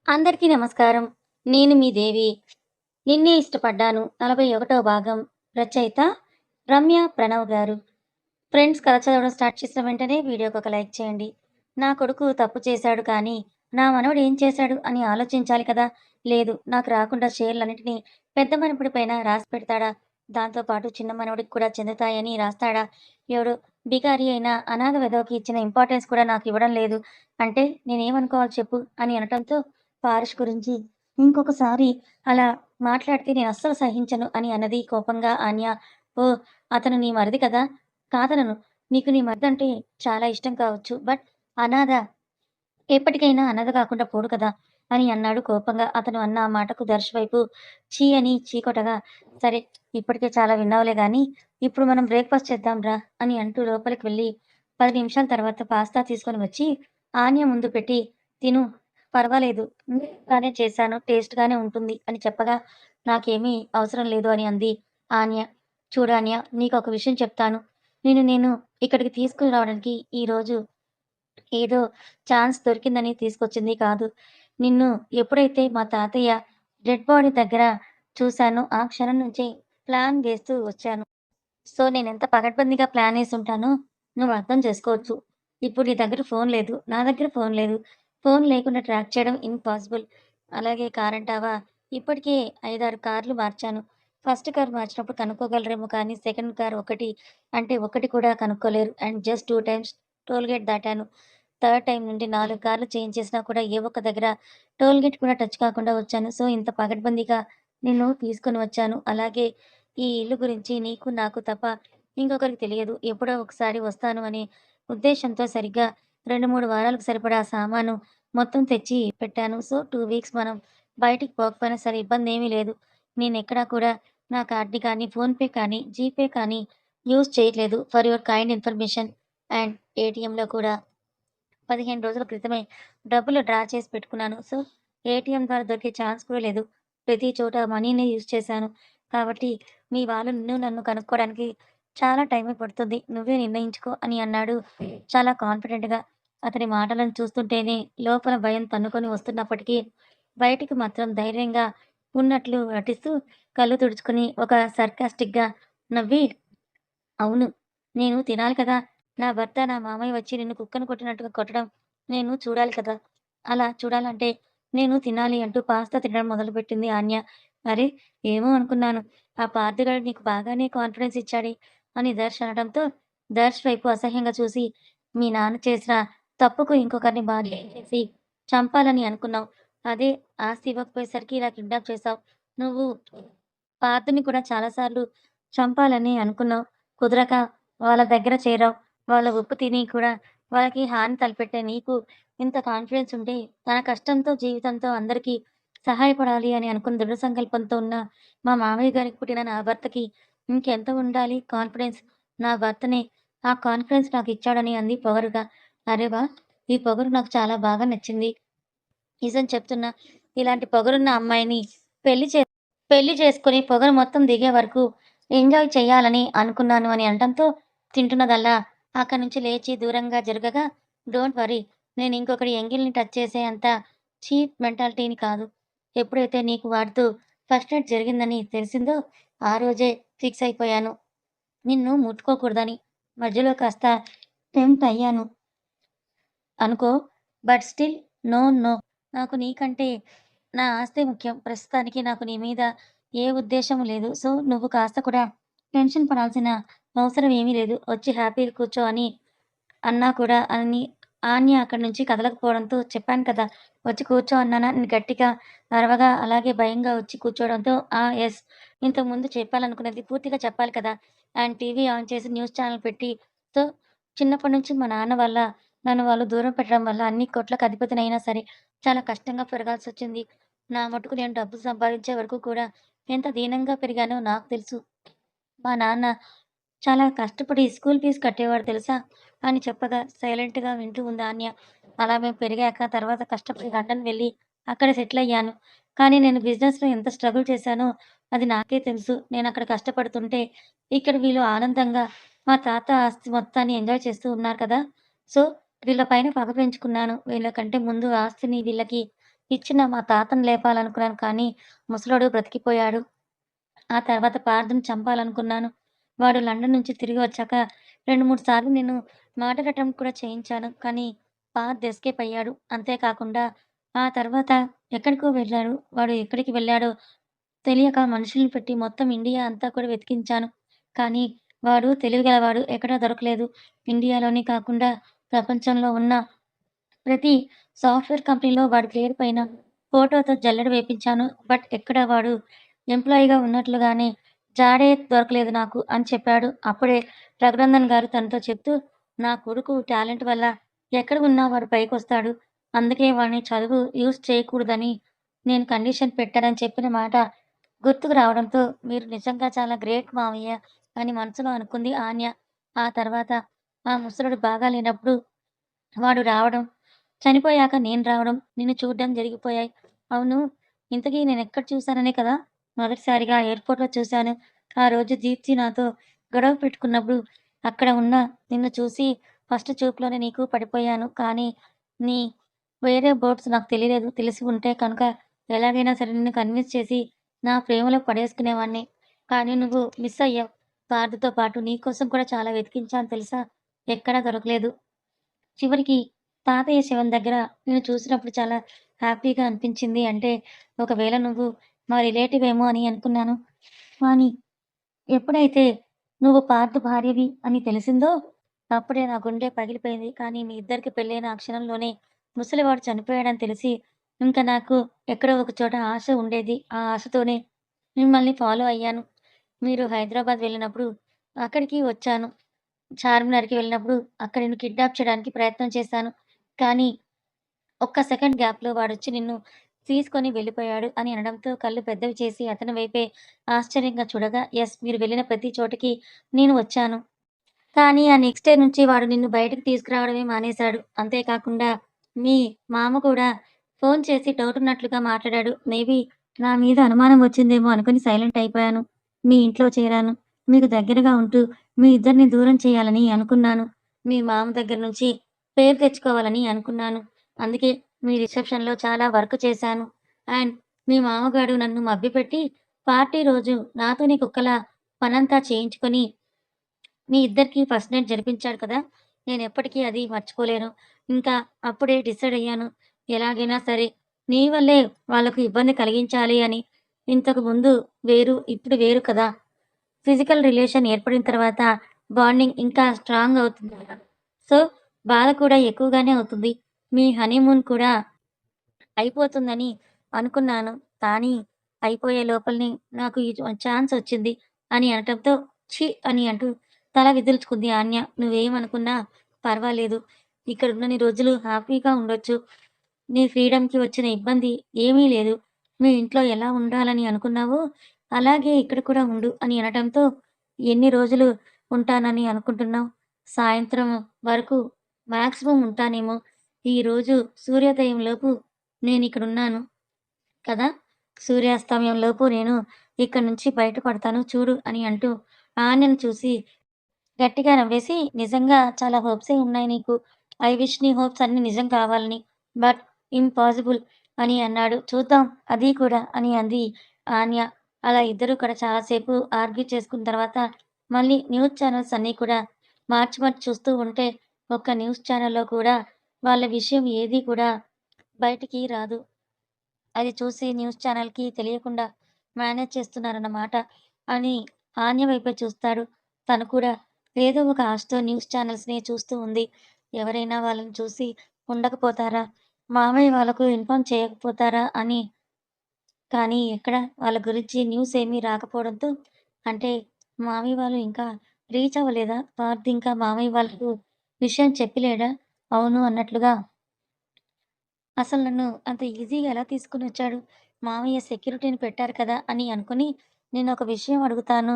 అందరికీ నమస్కారం. నేను మీ దేవి. నిన్నే ఇష్టపడ్డాను 41వ భాగం. రచయిత రమ్య ప్రణవ్ గారు. ఫ్రెండ్స్ కథ చదవడం స్టార్ట్ చేసిన వెంటనే వీడియోకి ఒక లైక్ చేయండి. నా కొడుకు తప్పు చేశాడు కానీ, నా మనవడు ఏం చేశాడు అని ఆలోచించాలి కదా! లేదు నాకు రాకుండా షేర్లన్నిటిని పెద్ద మనవడి పైన రాసి పెడతాడా? దాంతో పాటు చిన్న మనవడికి కూడా చెందుతాయని రాస్తాడా? ఎవడో బికారి అయిన అనాథ వెధవకి ఇచ్చిన ఇంపార్టెన్స్ కూడా నాకు ఇవ్వడం లేదు. అంటే నేనేమనుకోవాలి చెప్పు అని అనటంతో పారిష్ గురించి ఇంకొకసారి అలా మాట్లాడితే నేను అస్సలు సహించను అని అన్నది కోపంగా ఆన్య. ఓహ్! అతను నీ మరిది కదా! కాదనను. నీకు నీ మరిదంటే చాలా ఇష్టం కావచ్చు. బట్ అనాథ ఎప్పటికైనా అనాథ కాకుండా పోడు కదా! అని అన్నాడు కోపంగా. అతను అన్న ఆ మాటకు దర్శ్ వైపు ఛీ అని చీకొట్టగా, సరే ఇప్పటికే చాలా విన్నావులే గానీ, ఇప్పుడు మనం బ్రేక్‌ఫాస్ట్ చేద్దాం రా అని అంటూ లోపలికి వెళ్ళి 10 నిమిషాల తర్వాత పాస్తా తీసుకొని వచ్చి ఆన్య ముందు పెట్టి, తిను పర్వాలేదు. నీట్‌గానే చేశాను. టేస్ట్‌గానే ఉంటుంది అని చెప్పగా, నాకేమీ అవసరం లేదు అని అంది ఆన్య. చూడు ఆన్య నీకొక విషయం చెప్తాను. నేను ఇక్కడికి తీసుకురావడానికి ఈరోజు ఏదో ఛాన్స్ దొరికిందని తీసుకొచ్చింది కాదు. నిన్ను ఎప్పుడైతే మా తాతయ్య డెడ్ బాడీ దగ్గర చూశానో, ఆ క్షణం నుంచే ప్లాన్ వేస్తూ వచ్చాను. సో, నేనెంత పకడ్బందీగా ప్లానేసుంటానో నువ్వు అర్థం చేసుకోవచ్చు. ఇప్పుడు నీ దగ్గర ఫోను లేదు. నా దగ్గర ఫోను లేదు. ఫోను లేకుండా ట్రాక్ చేయడం ఇంపాసిబుల్. అలాగే కారంటావా? ఇప్పటికే 5, 6 కార్లు మార్చాను. ఫస్ట్ కార్ మార్చినప్పుడు కనుక్కోగలరేమో కానీ, సెకండ్ కార్ ఒకటి అంటే ఒకటి కూడా కనుక్కోలేరు. And just 2 times toll gate దాటాను. థర్డ్ టైమ్ నుండి 4 కార్లు చేంజ్ చేసినా కూడా ఏ ఒక్క దగ్గర టోల్ గేట్ కూడా టచ్ కాకుండా వచ్చాను. సో, ఇంత పకడ్బందీగా నిన్ను తీసుకొని వచ్చాను. అలాగే ఈ ఇల్లు గురించి నీకు, నాకు తప్ప ఇంకొకరికి తెలియదు. ఎప్పుడో ఒకసారి వస్తాను అనే ఉద్దేశ్యంతో సరిగ్గా 2, 3 వారాలకు సరిపడా సామాను మొత్తం తెచ్చి పెట్టాను. సో, 2 వీక్స్ మనం బయటికి పోకపోయినా సరే ఇబ్బందేమీ లేదు. నేనెక్కడా కూడా నా కార్డ్‌ని కానీ, ఫోన్‌పే కానీ, జీపే కానీ యూజ్ చేయట్లేదు. For your kind information. And ఏటీఎంలో కూడా 15 రోజుల క్రితమే డబ్బులు డ్రా చేసి పెట్టుకున్నాను. సో, ఏటీఎం ద్వారా దొరికే ఛాన్స్ కూడా లేదు. ప్రతి చోట మనీనే యూజ్ చేశాను. కాబట్టి మీ వాళ్ళు నిన్ను నన్ను కనుక్కోవడానికి చాలా టైమే పడుతుంది. నువ్వే నిర్ణయించుకో అని అన్నాడు చాలా కాన్ఫిడెంట్‌గా. అతని మాటలను చూస్తుంటేనే లోపల భయం తన్నుకొని వస్తున్నప్పటికీ, బయటికి మాత్రం ధైర్యంగా ఉన్నట్లు నటిస్తూ కళ్ళు తుడుచుకొని ఒక సర్కాస్టిక్‌గా నవ్వి అవును. నేను తినాలి కదా! నా భర్త, నా మామయ్య వచ్చి నిన్ను కుక్కను కొట్టినట్టుగా కొట్టడం నేను చూడాలి కదా! అలా చూడాలంటే నేను తినాలి అంటూ పాస్తా తినడం మొదలుపెట్టింది ఆన్య. అరె! ఏమో అనుకున్నాను. ఆ పార్థిగాడు నీకు బాగానే కాన్ఫిడెన్స్ ఇచ్చాడే అని దర్శ్ అనడంతో, దర్శ్ వైపు అసహ్యంగా చూసి, మీ నాన్న చేసిన తప్పుకు ఇంకొకరిని బాధ్యుడిని చేసి చంపాలని అనుకున్నావు. అదే ఆస్తి ఇవ్వకపోయేసరికి ఇలా కిడ్నాప్ చేశావు. నువ్వు పార్థని కూడా చాలా సార్లు చంపాలని అనుకున్నావు. కుదరక వాళ్ళ దగ్గర చేరావు. వాళ్ళ ఉప్పు తిని కూడా వాళ్ళకి హాని తలపెట్టే నీకు ఇంత కాన్ఫిడెన్స్ ఉంటే, తన కష్టంతో, జీవితంతో అందరికీ సహాయపడాలి అని అనుకున్న దృఢ సంకల్పంతో ఉన్న మా మామయ్య గారికి పుట్టిన నా భర్తకి ఇంకెంత ఉండాలి కాన్ఫిడెన్స్. నా భర్తనే ఆ కాన్ఫిడెన్స్ నాకిచ్చాడని అంది పొగరుగా. అరె వాహ్! ఈ పొగరు నాకు చాలా బాగా నచ్చింది. నిజం చెప్తున్నా. ఇలాంటి పొగరున్న అమ్మాయిని పెళ్లి చే పెళ్లి చేసుకొని పొగరు మొత్తం దిగే వరకు ఎంజాయ్ చేయాలని అనుకున్నాను అని అనటంతో తింటున్నదల్లా అక్కడి నుంచి లేచి దూరంగా జరగగా, డోంట్ వర్రీ నేను ఇంకొకడి ఎంగిల్‌ని టచ్ చేసే అంత చీప్ మెంటాలిటీని కాదు. ఎప్పుడైతే నీకు వాడితో ఫస్ట్ నైట్ జరిగిందని తెలిసిందో ఆ రోజే ఫిక్స్ అయిపోయాను. నిన్ను ముట్టుకోకూడదని. మధ్యలో కాస్త టెంప్ట్ అయ్యాను. అనుకో. But still no, no. నాకు నీకంటే నా ఆస్తే ముఖ్యం. ప్రస్తుతానికి నాకు నీ మీద ఏ ఉద్దేశ్యం లేదు. సో, నువ్వు కాస్త కూడా టెన్షన్ పడాల్సిన అవసరం ఏమీ లేదు. వచ్చి హ్యాపీగా కూర్చో అని అన్నా కూడా అని ఆన్య అక్కడి నుంచి కదలకపోవడంతో చెప్పాను కదా! వచ్చి కూర్చో అన్నానా అని గట్టిగా అరవగా, అలాగే భయంగా వచ్చి కూర్చోవడంతో యెస్. ఇంతకుముందు చెప్పాలనుకున్నది పూర్తిగా చెప్పాలి కదా! అండ్ టీవీ ఆన్ చేసి న్యూస్ ఛానెల్ పెట్టి సో, చిన్నప్పటి నుంచి మా నాన్న వల్ల నన్ను వాళ్ళు దూరం పెట్టడం వల్ల అన్ని కోట్లకు అధిపతినైనా సరే, చాలా కష్టంగా పెరగాల్సొచ్చింది. నా మటుకు నేను డబ్బు సంపాదించే వరకు కూడా ఎంత దీనంగా పెరిగానో నాకు తెలుసు. మా నాన్న చాలా కష్టపడి స్కూల్ ఫీజు కట్టేవాడు తెలుసా? అని చెప్పగా సైలెంట్‌గా వింటూ ఉంది ఆన్య. అలా మేము పెరిగాక తర్వాత కష్టపడి లండన్ వెళ్ళి అక్కడ సెటిల్ అయ్యాను. కానీ నేను బిజినెస్‌లో ఎంత స్ట్రగుల్ చేశానో అది నాకే తెలుసు. నేనక్కడ కష్టపడుతుంటే ఇక్కడ వీళ్ళు ఆనందంగా మా తాత ఆస్తి మొత్తాన్ని ఎంజాయ్ చేస్తూ ఉన్నారు కదా! సో, వీళ్ళ పైన పగ పెంచుకున్నాను. వీళ్ళకంటే ముందు ఆస్తిని వీళ్ళకి ఇచ్చిన మా తాతని లేపాలనుకున్నాను కానీ ముసలోడు బ్రతికిపోయాడు. ఆ తర్వాత పార్థుని చంపాలనుకున్నాను. వాడు లండన్ నుంచి తిరిగి వచ్చాక 2, 3 సార్లు నేను మర్డర్ అటెంప్ట్ కూడా చేయించాను. కానీ పార్థ్ ఎస్కేప్ అయ్యాడు. అంతే కాకుండా ఆ తర్వాత ఎక్కడికో వెళ్ళాడు. వాడు ఎక్కడికి వెళ్ళాడో తెలియక మనుషుల్ని పెట్టి మొత్తం ఇండియా అంతా కూడా వెతికించాను. కానీ వాడు తెలివిగలవాడు. ఎక్కడా దొరకలేదు. ఇండియాలోనే కాకుండా ప్రపంచంలో ఉన్న ప్రతి సాఫ్ట్‌వేర్ కంపెనీలో వాడి పేరు పైన ఫోటోతో జల్లెడ వేపించాను. బట్ ఎక్కడ వాడు ఎంప్లాయీగా ఉన్నట్లుగానే జాడే దొరకలేదు నాకు అని చెప్పాడు. అప్పుడే రఘునందన్ గారు తనతో చెప్తూ, "నా కొడుకు టాలెంట్ వల్ల ఎక్కడ ఉన్నా వాడు పైకొస్తాడు. అందుకే వాడిని చదువు యూజ్ చేయకూడదని నేను కండిషన్ పెట్టానని" చెప్పిన మాట గుర్తుకు రావడంతో, "మీరు నిజంగా చాలా గ్రేట్ మావయ్య" అని మనసులో అనుకుంది ఆన్య. ఆ తర్వాత ఆ ముసలోడు బాగా లేనప్పుడు వాడు రావడం, చనిపోయాక నేను రావడం, నిన్ను చూడడం జరిగిపోయాయి. అవును, ఇంతకీ నేనెక్కడ చూసాననే కదా మొదటిసారిగా ఎయిర్‌పోర్ట్‌లో చూసాను. ఆ రోజు దీప్తి నాతో గొడవ పెట్టుకున్నప్పుడు అక్కడ ఉన్న నిన్ను చూసి ఫస్ట్ చూపులోనే నీకు పడిపోయాను. కానీ నీ వేరే బోట్స్ నాకు తెలియలేదు. తెలిసి ఉంటే కనుక ఎలాగైనా సరే నిన్ను కన్విన్స్ చేసి నా ప్రేమలో పడేసుకునేవాడిని. కానీ నువ్వు మిస్ అయ్యావు. పార్థతో పాటు నీ కోసం కూడా చాలా వెతికించాను తెలుసా? ఎక్కడా దొరకలేదు. చివరికి తాతయ్య శవం దగ్గర నిన్ను చూసినప్పుడు చాలా హ్యాపీగా అనిపించింది. అంటే ఒకవేళ నువ్వు మా రిలేటివ్ ఏమో అని అనుకున్నాను. కానీ ఎప్పుడైతే నువ్వు పార్థ్ భార్యవి అని తెలిసిందో అప్పుడే నా గుండె పగిలిపోయింది. కానీ మీ ఇద్దరికి పెళ్ళైన ఆ క్షణంలోనే ముసలివాడు చనిపోయాడని తెలిసి ఇంక నాకు ఎక్కడో ఒక చోట ఆశ ఉండేది. ఆ ఆశతోనే మిమ్మల్ని ఫాలో అయ్యాను. మీరు హైదరాబాద్ వెళ్ళినప్పుడు అక్కడికి వచ్చాను. చార్మినార్‌కి వెళ్ళినప్పుడు అక్కడ నిన్ను కిడ్నాప్ చేయడానికి ప్రయత్నం చేశాను. కానీ ఒక్క సెకండ్ గ్యాప్‌లో వాడొచ్చి నిన్ను తీసుకొని వెళ్ళిపోయాడు అని అనడంతో కళ్ళు పెద్దవి చేసి అతని వైపే ఆశ్చర్యంగా చూడగా, యెస్, మీరు వెళ్ళిన ప్రతి చోటకి నేను వచ్చాను. కానీ ఆ నెక్స్ట్ డే నుంచి వాడు నిన్ను బయటకి తీసుకురావడమే మానేశాడు. అంతేకాకుండా మీ మామ కూడా ఫోను చేసి డౌటున్నట్లుగా మాట్లాడాడు. మేబీ నా మీద అనుమానం వచ్చిందేమో అనుకుని సైలెంట్ అయిపోయాను. మీ ఇంట్లో చేరాను. మీకు దగ్గరగా ఉంటూ మీ ఇద్దరిని దూరం చేయాలని అనుకున్నాను. మీ మామ దగ్గర నుంచి పేరు తెచ్చుకోవాలని అనుకున్నాను. అందుకే మీ రిసెప్షన్‌లో చాలా వర్క్ చేశాను. అండ్ మీ మామగారు నన్ను మభ్యపెట్టి పార్టీ రోజు నాతోనే కుక్కలా పనంతా చేయించుకొని మీ ఇద్దరికీ ఫస్ట్ నైట్ జరిపించాడు కదా! నేనెప్పటికీ అది మర్చిపోలేను. ఇంకా అప్పుడే డిసైడ్ అయ్యాను. ఎలాగైనా సరే నీ వల్లే వాళ్ళకు ఇబ్బంది కలిగించాలి అని. ఇంతకు ముందు వేరు, ఇప్పుడు వేరు కదా! ఫిజికల్ రిలేషన్ ఏర్పడిన తర్వాత బాండింగ్ ఇంకా స్ట్రాంగ్ అవుతుంది కదా! సో, బాధ కూడా ఎక్కువగానే అవుతుంది. మీ హనీమూన్ కూడా అయిపోతుందని అనుకున్నాను. కానీ అయిపోయే లోపలనే నాకు ఈ ఛాన్సొచ్చింది అని అనటంతో ఛీ! అని అంటూ తల విదిల్చుకుంది ఆన్య. నువ్వేమనుకున్నా పర్వాలేదు. ఇక్కడున్నన్ని రోజులు హ్యాపీగా ఉండొచ్చు. నీ ఫ్రీడమ్‌కి వచ్చిన ఇబ్బంది ఏమీ లేదు. మీ ఇంట్లో ఎలా ఉండాలని అనుకున్నావో అలాగే ఇక్కడ కూడా ఉండు అని అనటంతో ఎన్ని రోజులు ఉంటానని అనుకుంటున్నావు? సాయంత్రం వరకు మాక్సిమం ఉంటానేమో. ఈరోజు సూర్యోదయంలోపు నేనిక్కడున్నాను కదా! సూర్యాస్తమయంలోపు నేను ఇక్కడి నుంచి బయటపడతాను చూడు అని అంటూ ఆన్యను చూసి గట్టిగా నవ్వేసి, "నిజంగా చాలా హోప్సే ఉన్నాయి నీకు. ఐ విష్ నీ హోప్స్ అన్నీ నిజం కావాలని. బట్ ఇంపాసిబుల్" అని అన్నాడు. "చూద్దాం అది కూడా" అని అంది ఆన్య. అలా ఇద్దరూ కూడా చాలా సేపు ఆర్గ్యూ చేసుకున్న తర్వాత మళ్ళీ న్యూస్ ఛానెల్స్ అన్నీ కూడా మార్చి మార్చి చూస్తూ ఉంటే ఒక్క న్యూస్ ఛానెల్‌లో కూడా వాళ్ళ విషయం ఏది కూడా బయటికి రాదు. అది చూసి న్యూస్ ఛానెల్‌కి తెలియకుండా మేనేజ్ చేస్తున్నారన్నమాట అని ఆన్య వైపే చూస్తాడు. తను కూడా ఏదో ఒక ఆశతో న్యూస్ ఛానెల్స్‌ని చూస్తూ ఉంది. ఎవరైనా వాళ్ళని చూసి ఉండకపోతారా? మామయ్య వాళ్ళకు ఇన్ఫార్మ్ చేయకపోతారా అని. కానీ ఎక్కడ వాళ్ళ గురించి న్యూస్ ఏమీ రాకపోవడంతో అంటే మామయ్య వాళ్ళు ఇంకా రీచ్ అవ్వలేదా? పార్థ్ ఇంకా మామయ్య వాళ్ళకు విషయం చెప్పలేడా? అవును అన్నట్లుగా అసలు నన్ను అంత ఈజీగా ఎలా తీసుకొనొచ్చాడు? మామయ్య సెక్యూరిటీని పెట్టారు కదా! అని అనుకుని నేనొక విషయం అడుగుతాను.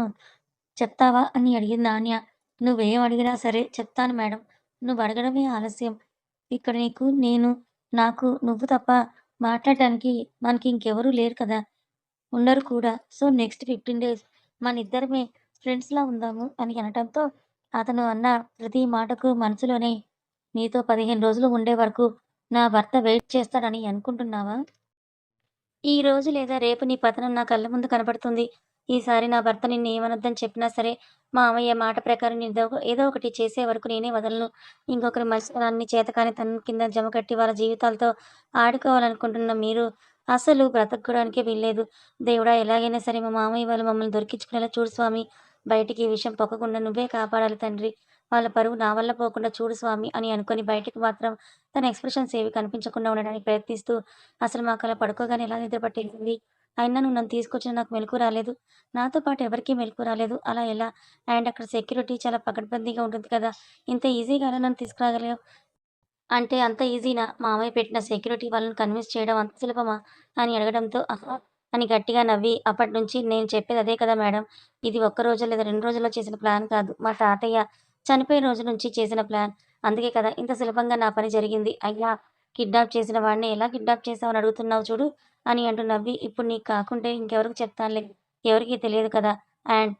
చెప్తావా? అని అడిగింది ఆన్య. నువ్వేం అడిగినా సరే చెప్తాను మేడం. నువ్వడగడమే ఆలస్యం. ఇక్కడ నీకు నేను, నాకు నువ్వు తప్ప మాట్లాడటానికి మనకింకెవరూ లేరు కదా! ఉండరు కూడా. సో, నెక్స్ట్ 15 డేస్ మనిద్దరమే ఫ్రెండ్స్‌లా ఉందాము అని అనటంతో అతను అన్న ప్రతి మాటకు మనసులోనే నీతో 15 రోజులు ఉండే వరకు నా భర్త వెయిట్ చేస్తాడని అనుకుంటున్నావా? ఈ రోజు లేదా రేపు నీ పతనం నా కళ్ళ ముందు కనపడుతుంది. ఈసారి నా భర్త నిన్ను ఏమనొద్దని చెప్పినా సరే, మావయ్య మాట ప్రకారం ఏదో ఒకటి చేసే వరకు నేనే వదలను. ఇంకొకరి మంచితనాన్ని చేతకానితనం కింద జమకట్టి వాళ్ళ జీవితాలతో ఆడుకోవాలనుకుంటున్న మీరు అసలు బ్రతకడానికే వీల్లేదు. దేవుడా! ఎలాగైనా సరే మా మామయ్య వాళ్ళు మమ్మల్ని దొరికించుకునేలా చూడు స్వామి. బయటికి ఈ విషయం పొక్కకుండా నువ్వే కాపాడాలి తండ్రి. వాళ్ళ పరువు నా వల్ల పోకుండా చూడు స్వామి అని అనుకోని బయటికి మాత్రం తన ఎక్స్‌ప్రెషన్స్ ఏవి కనిపించకుండా ఉండడానికి ప్రయత్నిస్తూ అసలు మాకలా పడుకోగానే ఎలా నిద్ర పట్టేసింది? అయినా నువ్వు నన్ను తీసుకొచ్చినా నాకు మెలుకువ రాలేదు. నాతో పాటు ఎవరికీ మెలుకువ రాలేదు. అలా ఎలా? అండ్ అక్కడ సెక్యూరిటీ చాలా పకడ్బందీగా ఉంటుంది కదా! ఇంత ఈజీగా ఎలా నన్ను తీసుకురాగలిగావు? అంటే అంత ఈజీనా? మామయ్య పెట్టిన సెక్యూరిటీ వాళ్ళని కన్విన్స్ చేయడం అంత సులభమా? అని అడగడంతో, ఆహా! అని గట్టిగా నవ్వి, అప్పటినుంచి నేను చెప్పేది అదే కదా మేడం. ఇది ఒక్క రోజో లేదా 2 రోజుల్లో చేసిన ప్లాన్ కాదు. మా తాతయ్య చనిపోయిన రోజు నుంచి చేసిన ప్లాన్. అందుకే కదా ఇంత సులభంగా నా పని జరిగింది. అయ్యా! కిడ్నాప్ చేసిన వాడిని ఎలా కిడ్నాప్ చేశావని అడుగుతున్నావు చూడు అని అంటూ నవ్వి, ఇప్పుడు నీకు కాకుంటే ఇంకెవరికి చెప్తానులే. ఎవరికీ తెలియదు కదా! అండ్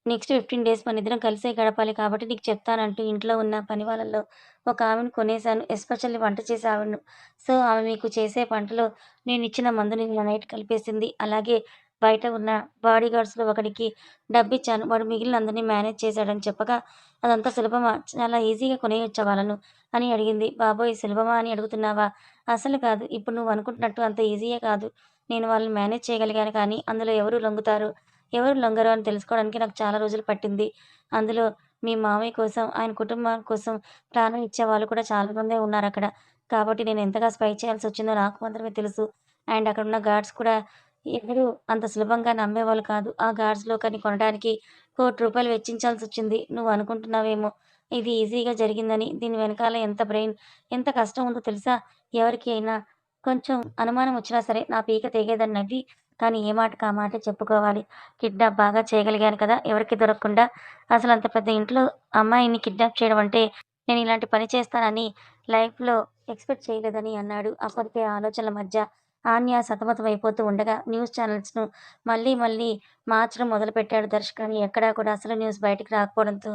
నెక్స్ట్ 15 డేస్ మనిద్దరం కలిసే గడపాలి కాబట్టి నీకు చెప్తానంటూ ఇంట్లో ఉన్న పని వాళ్ళలో ఒక ఆమెను కొనేశాను. ఎస్పెషల్లీ వంట చేసే ఆవిడను. సో, ఆమె మీకు చేసే వంటలో నేనిచ్చిన మందుని నిన్న నైట్ కలిపేసింది. అలాగే బయట ఉన్న బాడీగార్డ్స్‌లో ఒకడికి డబ్బిచ్చాను. వాడు మిగిలిన అందరిని మేనేజ్ చేశాడని చెప్పగా, అదంతా సులభమా? చాలా ఈజీగా కొనేయొచ్చా వాళ్ళను? అని అడిగింది. బాబోయ్! సులభమా అని అడుగుతున్నావా? అసలు కాదు. ఇప్పుడు నువ్వనుకుంటున్నట్టు అంత ఈజీయే కాదు. నేను వాళ్ళని మేనేజ్ చేయగలిగాను కానీ, అందులో ఎవరు లొంగుతారు? ఎవరు లొంగరు అని తెలుసుకోవడానికి నాకు చాలా రోజులు పట్టింది. అందులో మీ మామయ్య కోసం, ఆయన కుటుంబం కోసం ప్రాణం ఇచ్చేవాళ్ళు కూడా చాలా మందే ఉన్నారక్కడ. కాబట్టి నేను ఎంతగా స్పై చేయాల్సొచ్చిందో నాకు మాత్రమే తెలుసు. అండ్ అక్కడున్న గార్డ్స్ కూడా ఎవరు అంత సులభంగా నమ్మేవాళ్ళు కాదు. ఆ గార్డ్స్‌లో ఒకరిని కొనడానికి ₹1,00,00,000 వెచ్చించాల్సొచ్చింది. నువ్వు అనుకుంటున్నావేమో ఇది ఈజీగా జరిగిందని. దీని వెనకాల ఎంత బ్రెయిన్, ఎంత కష్టం ఉందో తెలుసా? ఎవరికి అయినా కొంచెం అనుమానం వచ్చినా సరే నా పీక తెగేదని నవ్వి, కానీ ఏ మాటకి ఆ మాటే చెప్పుకోవాలి. కిడ్నాప్ బాగా చేయగలిగాను కదా! ఎవరికీ దొరకకుండా. అసలంత పెద్ద ఇంట్లో అమ్మాయిని కిడ్నాప్ చేయడం అంటే, నేనిలాంటి పని చేస్తానని లైఫ్‌లో ఎక్స్‌పెక్ట్ చేయలేదని అన్నాడు. అప్పటికే ఆ ఆలోచనల మధ్య ఆన్య సతమతమైపోతూ ఉండగా, న్యూస్ ఛానెల్స్‌ను మళ్ళీ మార్చడం మొదలుపెట్టాడు దర్శకుడు. ఎక్కడా కూడా అసలు న్యూస్ బయటికి రాకపోవడంతో,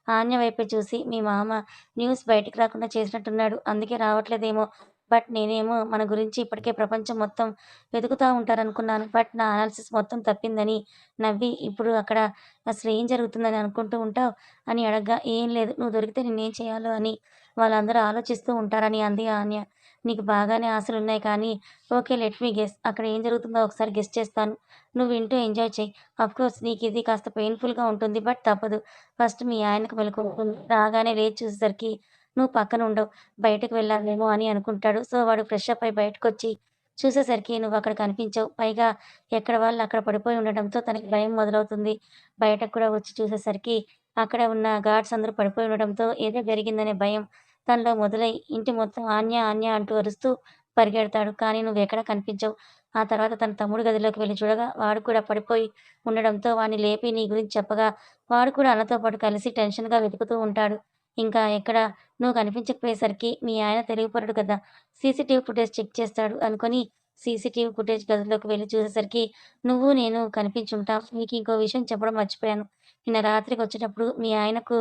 ఆన్య వైపే చూసి, మీ మామ న్యూస్ బయటికి రాకుండా చేసినట్టున్నాడు. అందుకే రావట్లేదేమో. బట్ నేనేమో మన గురించి ఇప్పటికే ప్రపంచం మొత్తం వెతుకుతా ఉంటారనుకున్నాను. బట్ నా అనాలిసిస్ మొత్తం తప్పిందని నవ్వి, ఇప్పుడు అక్కడ అసలేం జరుగుతుందని అనుకుంటూ ఉంటావు? అని అడగ్గా, ఏం లేదు. నువ్వు దొరికితే నిన్నేం చేయాలో అని వాళ్ళందరూ ఆలోచిస్తూ ఉంటారని అంది ఆన్య. నీకు బాగానే ఆశలున్నాయి కానీ, ఓకే లెట్ మీ గెస్. అక్కడ ఏం జరుగుతుందో ఒకసారి గెస్ చేస్తాను. నువ్వు వింటూ ఎంజాయ్ చెయి. అఫ్‌కోర్స్ నీకిది కాస్త పెయిన్‌ఫుల్‌గా ఉంటుంది. బట్ తప్పదు. ఫస్ట్ మీ ఆయనకు మెలుకువ రాగానే లేచి చూసేసరికి నువ్వు పక్కన ఉండవు. బయటకు వెళ్ళావేమో అని అనుకుంటాడు. సో, వాడు ఫ్రెష్ అప్ అయి బయటకొచ్చి చూసేసరికి నువ్వక్కడ కనిపించవు. పైగా ఎక్కడ వాళ్ళు అక్కడ పడిపోయి ఉండడంతో తనకి భయం మొదలవుతుంది. బయటకు కూడా వచ్చి చూసేసరికి అక్కడ ఉన్న గార్డ్స్ అందరూ పడిపోయి ఉండడంతో ఏదో జరిగిందనే భయం తనలో మొదలై ఇంటి మొత్తం ఆన్య, ఆన్య అంటూ అరుస్తూ పరిగెడతాడు. కానీ నువ్వెక్కడ కనిపించవు. ఆ తర్వాత తన తమ్ముడు గదిలోకి వెళ్లి చూడగా వాడు కూడా పడిపోయి ఉండడంతో వాడిని లేపి నీ గురించి చెప్పగా వాడు కూడా అన్నతో పాటు కలిసి టెన్షన్‌గా వెతుకుతూ ఉంటాడు. ఇంకా ఎక్కడ నువ్వు కనిపించకపోయేసరికి మీ ఆయన తెలివిపరుడు కదా! సీసీటీవీ ఫుటేజ్ చెక్ చేస్తాడు అనుకోని సీసీటీవీ ఫుటేజ్ గదిలోకి వెళ్లి చూసేసరికి నువ్వు, నేను కనిపించుంటాం. నీకింకో విషయం చెప్పడం మర్చిపోయాను. నిన్న రాత్రికొచ్చేటప్పుడు మీ ఆయనకు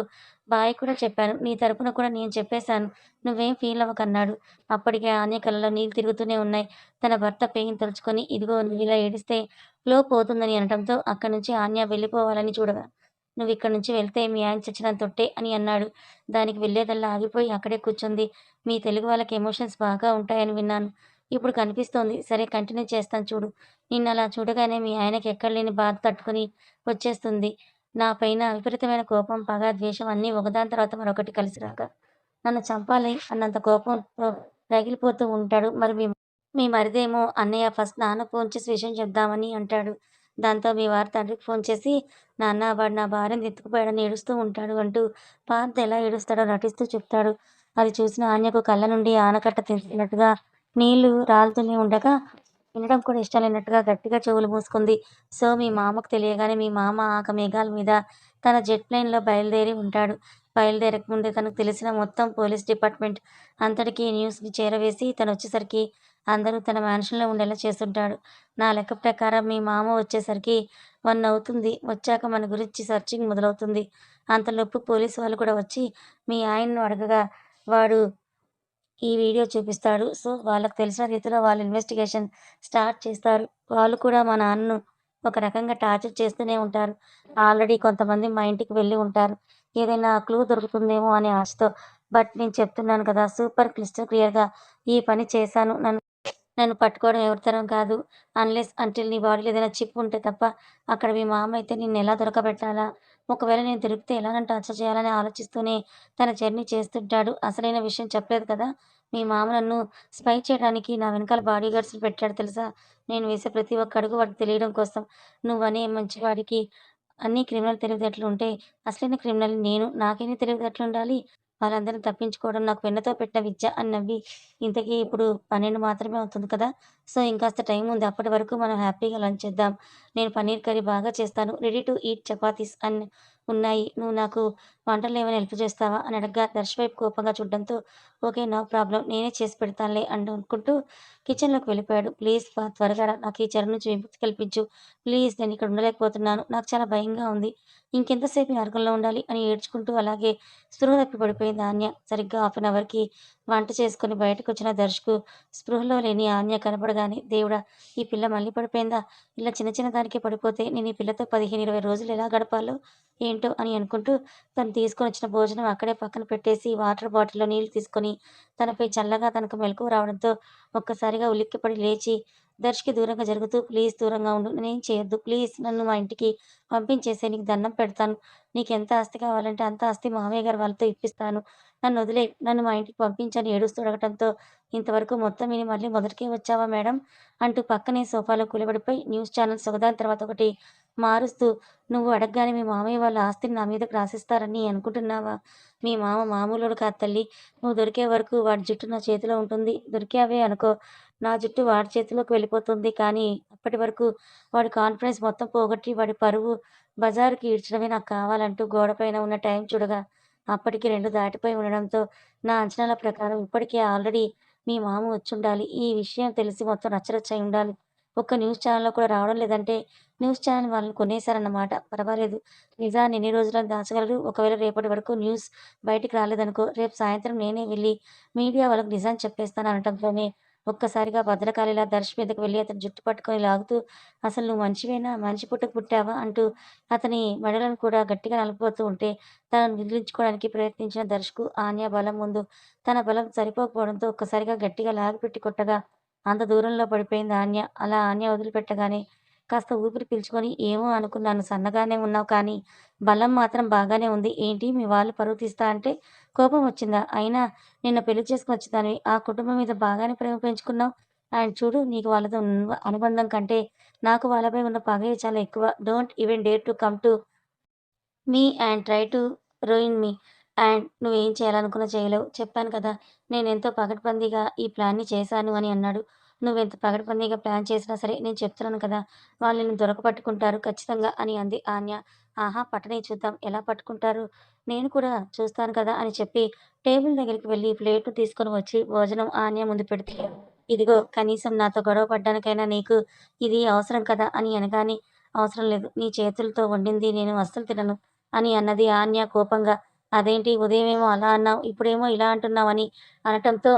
బాయ్ కూడా చెప్పాను. నీ తరపున కూడా నేను చెప్పేశాను. నువ్వేం ఫీల్ అవ్వకన్నాడు. అప్పటికే ఆన్య కళ్ళలో నీళ్ళు తిరుగుతూనే ఉన్నాయి. తన భర్త పెయిన్ తలుచుకొని ఇదిగో నువ్విలా ఏడిస్తే ఫ్లో పోతుందని అనటంతో అక్కడి నుంచి ఆన్య వెళ్ళిపోవాలని చూడగా, నువ్విక్కడి నుంచి వెళ్తే మీ ఆయన చచ్చినంతొట్టే అని అన్నాడు. దానికి వెళ్ళేదల్లా ఆగిపోయి అక్కడే కూర్చుంది. మీ తెలుగు వాళ్ళకి ఎమోషన్స్ బాగా ఉంటాయని విన్నాను. ఇప్పుడు కనిపిస్తోంది. సరే కంటిన్యూ చేస్తాను చూడు. నిన్నలా చూడగానే మీ ఆయనకి ఎక్కడలేని బాధ తట్టుకొని వచ్చేస్తుంది. నా పైన విపరీతమైన కోపం, పగ, ద్వేషం అన్నీ ఒకదాని తర్వాత మరొకటి కలిసి రాగా, నన్ను చంపాలి అన్నంత కోపంతో రగిలిపోతూ ఉంటాడు. మరి మీ మరిదేమో అన్నయ్య ఫస్ట్ నాన్నకు ఫోన్ చేసి విషయం చెప్దామని అంటాడు. దాంతో మీ వారు తండ్రికి ఫోన్ చేసి, నాన్న వాడు నా భార్యను ఎత్తుకుపోయాడని ఏడుస్తూ ఉంటాడు అంటూ పార్థ్ ఎలా ఏడుస్తాడో నటిస్తూ చెప్తాడు. అది చూసిన ఆన్యకు కళ్ళ నుండి ఆనకట్ట తెరిచినట్టుగా నీళ్లు రాలుతూనే ఉండగా, వినడం కూడా ఇష్టం లేనట్టుగా గట్టిగా చెవులు మూసుకుంది. సో, మీ మామకు తెలియగానే మీ మామ ఆకామేఘాల మీద తన జెట్ ప్లేన్‌లో బయలుదేరి ఉంటాడు. బయలుదేరక ముందే తనకు తెలిసిన మొత్తం పోలీస్ డిపార్ట్‌మెంట్ అంతటికి ఈ న్యూస్‌ని చేరవేసి తనొచ్చేసరికి అందరూ తన మ్యాన్షన్‌లో ఉండేలా చేసుంటాడు. నా లెక్క ప్రకారం మీ మామ వచ్చేసరికి 1 అవుతుంది. వచ్చాక మన గురించి సెర్చింగ్ మొదలవుతుంది. అంతలోపు పోలీసు వాళ్ళు కూడా వచ్చి మీ ఆయన్ను అడగగా వాడు ఈ వీడియో చూపిస్తాడు. సో, వాళ్ళకి తెలిసిన రీతిలో వాళ్ళు ఇన్వెస్టిగేషన్ స్టార్ట్ చేస్తారు. వాళ్ళు కూడా మా నాన్నను ఒక రకంగా టార్చర్ చేస్తూనే ఉంటారు. ఆల్రెడీ కొంతమంది మా ఇంటికి వెళ్ళి ఉంటారు. ఏదైనా క్లూ దొరుకుతుందేమో అనే ఆశతో. బట్ నేను చెప్తున్నాను కదా! సూపర్ క్లిస్టల్ క్లియర్‌గా ఈ పని చేశాను. నన్ను పట్టుకోవడం ఎవరి తరం కాదు. అన్‌లెస్ అంటిల్ నీ బాడీలో ఏదైనా చిప్ ఉంటే తప్ప, అక్కడ మీ మామ అయితే నిన్నెలా దొరకబెట్టాలా? ఒకవేళ నేను దొరికితే ఎలా నన్ను టార్చర్ చేయాలని ఆలోచిస్తూనే తన జర్నీ చేస్తుంటాడు. అసలైన విషయం చెప్పలేదు కదా! మీ మామ నన్ను స్పై చేయడానికి నా వెనకాల బాడీగార్డ్స్‌ని పెట్టాడు తెలుసా? నేను వేసే ప్రతి ఒక్క అడుగు వాడికి తెలియడం కోసం. నువ్వనే మంచివాడికి అన్నీ క్రిమినల్ తెలివితేటలుంటే, అసలైన క్రిమినల్ నేను. నాకెన్ని తెలివితేటలుండాలి? వాళ్ళందరిని తప్పించుకోవడం నాకు వెన్నతో పెట్టిన విద్య అని నవ్వి, ఇంతకీ ఇప్పుడు 12 మాత్రమే అవుతుంది కదా! సో, ఇంకాస్త టైం ఉంది. అప్పటి వరకు మనం హ్యాపీగా లంచ్ చేద్దాం. నేను పన్నీర్ కర్రీ బాగా చేస్తాను. రెడీ టు ఈట్ చపాతీస్ ఉన్నాయి. నువ్వు నాకు వంటల్లో ఏమైనా హెల్ప్ చేస్తావా? అని అడగ్గా దర్శ్ వైపు కోపంగా చూడడంతో, ఓకే. No problem. నేనే చేసి పెడతానులే అనుకుంటూ కిచెన్‌లోకి వెళ్ళిపోయాడు. ప్లీజ్ త్వరగా రా. నాకు ఈ చెర నుంచి విముక్తి కల్పించు. ప్లీజ్ నేనిక్కడ ఉండలేకపోతున్నాను. నాకు చాలా భయంగా ఉంది. ఇంకెంతసేపు ఈ నరకంలో ఉండాలి అని ఏడ్చుకుంటూ అలాగే స్పృహ తప్పి పడిపోయింది ఆన్య. సరిగ్గా హాఫ్ అన్ అవర్‌కి వంట చేసుకొని బయటకొచ్చిన దర్శకు స్పృహలో లేని ఆన్య కనపడగానే దేవుడా! ఈ పిల్ల మళ్ళీ పడిపోయిందా? ఇలా చిన్న చిన్న దానికే పడిపోతే నేను ఈ పిల్లతో 15, 20 రోజులు ఎలా గడపాలో ఏంటో అని అనుకుంటూ తను తీసుకొనొచ్చిన భోజనం అక్కడే పక్కన పెట్టేసి వాటర్ బాటిల్‌లో నీళ్లు తీసుకొని తనపై చల్లగా తనకు మెలకువ రావడంతో ఒక్కసారిగా ఉలిక్కిపడి లేచి దర్శ్‌కి దూరంగా జరుగుతూ ప్లీజ్ దూరంగా ఉండు. నేనేం చేయొద్దు. ప్లీజ్ నన్ను మా ఇంటికి పంపించేసేయి. నీకు దండం పెడతాను. నీకెంత ఆస్తి కావాలంటే అంత ఆస్తి మామయ్య గారు వాళ్ళతో ఇప్పిస్తాను. నన్నొదిలేయి. నన్ను మా ఇంటికి పంపించని ఏడుస్తూ అడగటంతో, ఇంతవరకు మొత్తం విని మళ్ళీ మొదటికే వచ్చావా మేడం? అంటూ పక్కనే సోఫాలో కూలబడిపోయి న్యూస్ ఛానెల్స్ ఒకదాని తర్వాత ఒకటి మారుస్తూ, నువ్వు అడగగానే మీ మామయ్య వాళ్ళ ఆస్తిని నా మీదకి రాసిస్తారని అనుకుంటున్నావా? మీ మామ మామూలోడు కాదు తల్లి. నువ్వు దొరికే వరకు వాడి జుట్టు నా చేతిలో ఉంటుంది. దొరికావే అనుకో, నా జుట్టు వాడి చేతిలోకి వెళ్ళిపోతుంది. కానీ అప్పటి వరకు వాడి కాన్ఫిడెన్స్ మొత్తం పోగొట్టి వాడి పరువు బజారుకి ఈడ్చడమే నాకు కావాలంటూ గోడపైన ఉన్న టైం చూడగా అప్పటికి 2 దాటిపోయి ఉండడంతో నా అంచనాల ప్రకారం ఇప్పటికే ఆల్రెడీ మీ మామ వచ్చుండాలి. ఈ విషయం తెలిసి మొత్తం రచ్చరచ్చ అయ్యుండాలి. ఒక్క న్యూస్ ఛానెల్‌లో కూడా రావడం లేదంటే న్యూస్ ఛానెల్ వాళ్ళని కొనేసారన్నమాట. పర్వాలేదు. నిజాన్ని ఎన్ని రోజులని దాచగలరు? ఒకవేళ రేపటి వరకు న్యూస్ బయటికి రాలేదనుకో, రేపు సాయంత్రం నేనే వెళ్లి మీడియా వాళ్ళకి నిజం చెప్పేస్తాను అనటంతోనే ఒక్కసారిగా భద్రకాళిలా దర్శ్ మీదకి వెళ్లి అతని జుట్టు పట్టుకొని లాగుతూ, "అసలు నువ్వు మనిషివేనా? మనిషి పుట్టక పుట్టావా?" అంటూ అతని మెడలను కూడా గట్టిగా నలపబోతూ ఉంటే, తనను విదిలించుకోవడానికి ప్రయత్నించిన దర్శ్‌కు ఆన్య బలం ముందు తన బలం సరిపోకపోవడంతో ఒక్కసారిగా గట్టిగా లాగిపెట్టి కొట్టగా, అంత దూరంలో పడిపోయింది ఆన్య. అలా ఆన్య వదిలిపెట్టగానే కాస్త ఊపిరి పీల్చుకొని, "ఏమో అనుకున్నాను సన్నగానే ఉన్నావు కానీ, బలం మాత్రం బాగానే ఉంది. ఏంటి మీ వాళ్ళు పరువు తీస్తా అంటే కోపం వచ్చిందా? అయినా నిన్న పెళ్లి చేసుకొనొచ్చేదానివి. ఆ కుటుంబం మీద బాగానే ప్రేమ పెంచుకున్నావు. అండ్ చూడు నీకు వాళ్ళతో ఉన్న అనుబంధం కంటే నాకు వాళ్ళపై ఉన్న పగే చాలా ఎక్కువ. Don't even dare to come to me and try to ruin me. And నువ్వేం చేయాలనుకున్నా చేయలేవు. చెప్పాను కదా! నేనెంతో పకడ్బందీగా ఈ ప్లాన్‌ని చేశాను అని అన్నాడు. నువ్వెంత పకడ్బందీగా ప్లాన్ చేసినా సరే నేను చెప్తున్నాను కదా! వాళ్ళు నిన్ను దొరకపట్టుకుంటారు ఖచ్చితంగా అని అంది ఆన్య. ఆహా! పట్టనీ చూద్దాం ఎలా పట్టుకుంటారు? నేను కూడా చూస్తాను కదా! అని చెప్పి టేబుల్ దగ్గరికి వెళ్లి ప్లేట్‌ను తీసుకొని వచ్చి భోజనం ఆన్య ముందు పెడితే, ఇదిగో కనీసం నాతో గొడవ పడ్డానికైనా నీకు ఇది అవసరం కదా! అని అనగానే, అవసరం లేదు. నీ చేతులతో వండింది నేను అస్సలు తినను. అని అన్నది ఆన్య కోపంగా. అదేంటి ఉదయమేమో అలా అన్నావు, ఇప్పుడేమో ఇలా అంటున్నావని అనటంతో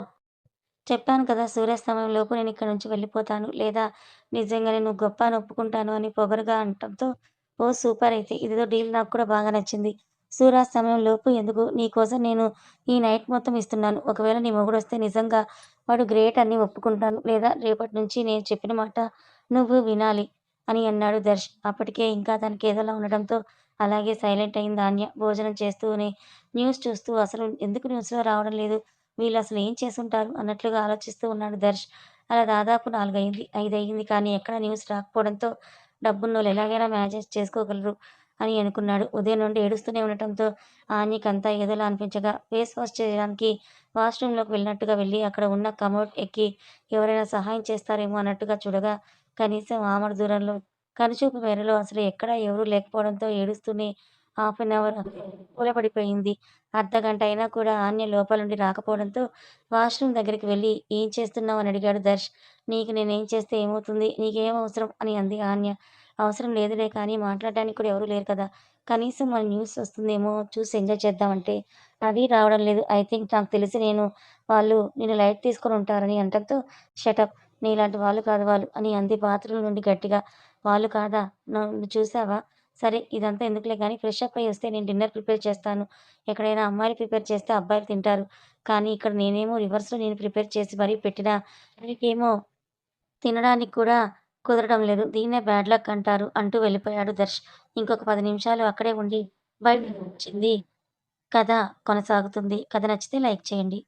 చెప్పాను కదా! సూర్యాస్తమయంలోపు నేనిక్కడి నుంచి వెళ్ళిపోతాను. లేదా నిజంగానే నువ్వు గొప్ప అని ఒప్పుకుంటాను అని పొగరుగా అనటంతో, ఓహ్! సూపర్ అయితే. ఇదేదో డీల్ నాకు కూడా బాగా నచ్చింది. సూర్యాస్తమయంలోపు ఎందుకు నీకోసం నేను ఈ నైట్ మొత్తం ఇస్తున్నాను. ఒకవేళ నీ మొగుడొస్తే నిజంగా వాడు గ్రేట్ అని ఒప్పుకుంటాను. లేదా రేపటి నుంచి నేను చెప్పిన మాట నువ్వు వినాలి అని అన్నాడు దర్శ్. అప్పటికే ఇంకా తనకేదోలా ఉండడంతో అలాగే సైలెంట్ అయింది ఆన్య. భోజనం చేస్తూనే న్యూస్ చూస్తూ అసలు ఎందుకు న్యూస్‌లో రావడం లేదు? వీళ్ళసలు ఏం చేసుంటారు అన్నట్లుగా ఆలోచిస్తూ ఉన్నాడు దర్శ్. అలా దాదాపు 4 అయింది. 5 అయింది కానీ ఎక్కడా న్యూస్ రాకపోవడంతో డబ్బున్నోళ్ళు ఎలాగైనా మేనేజ్ చేసుకోగలరు అని అనుకున్నాడు. ఉదయం నుండి ఏడుస్తూనే ఉండటంతో ఆన్యకంతా ఏదోలా అనిపించగా ఫేస్ వాష్ చేయడానికి వాష్‌రూమ్‌లోకి వెళ్ళినట్టుగా వెళ్ళి అక్కడ ఉన్న కమోడ్ ఎక్కి ఎవరైనా సహాయం చేస్తారేమో అన్నట్టుగా చూడగా కనీసం ఆమడ దూరంలో కనుచూపు మేరలో అసలు ఎక్కడా ఎవరూ లేకపోవడంతో ఏడుస్తూనే హాఫ్ అన్ అవర్ కూలబడిపోయింది. అర్ధగంట అయినా కూడా ఆన్య లోపల నుండి రాకపోవడంతో వాష్‌రూమ్ దగ్గరికి వెళ్లి "ఏం చేస్తున్నావు?" అని అడిగాడు దర్శ్. "నీకు నేనేం చేస్తే ఏమవుతుంది? నీకేం అవసరం?" అని అంది ఆన్య. "అవసరం లేదులే కానీ మాట్లాడడానికి కూడా ఎవరూ లేరు కదా! కనీసం మన న్యూస్ వస్తుందేమో చూసి ఎంజాయ్ చేద్దామంటే అది రావడం లేదు. ఐ థింక్ నాకు తెలిసి వాళ్ళు నిన్ను లైట్ తీసుకొని ఉంటారని అనటంతో షటప్ నీలాంటి వాళ్ళు కాదు వాళ్ళు అని అంది బాత్రూమ్ నుండి గట్టిగా. వాళ్ళు కాదా? నన్ను చూసావా? సరే ఇదంతా ఎందుకులే గానీ ఫ్రెష్ అప్ అయ్యి వస్తే నేను డిన్నర్ ప్రిపేర్ చేస్తాను. ఎక్కడైనా అమ్మాయిలు ప్రిపేర్ చేస్తే అబ్బాయిలు తింటారు. కానీ ఇక్కడ నేనేమో రివర్స్‌లో నేను ప్రిపేర్ చేసి మరీ పెట్టినా నీకేమో తినడానికి కూడా కుదరడం లేదు. దీన్నే బ్యాడ్ లక్ అంటారు అంటూ వెళ్ళిపోయాడు దర్శ్. ఇంకొక 10 నిమిషాలు అక్కడే ఉండి బయటకొచ్చింది. కథ కొనసాగుతుంది. కథ నచ్చితే లైక్ చేయండి.